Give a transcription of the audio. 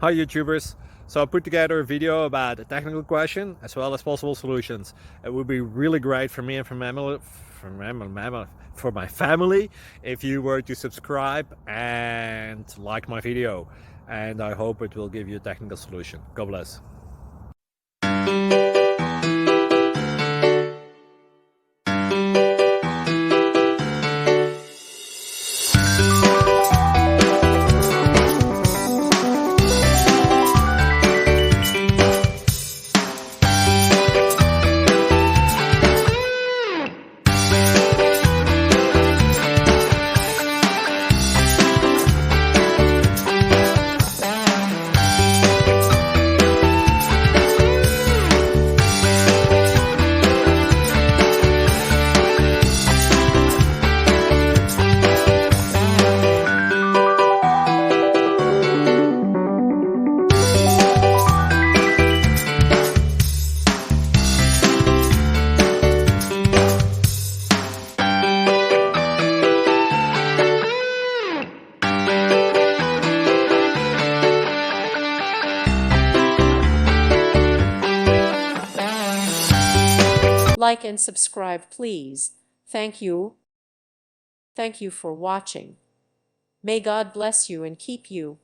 Hi YouTubers! So I put together a video about a technical question as well as possible solutions. It would be really great for me and for my family if you were to subscribe and like my video, and I hope it will give you a technical solution. God bless. Like and subscribe, please. Thank you. Thank you for watching. May God bless you and keep you.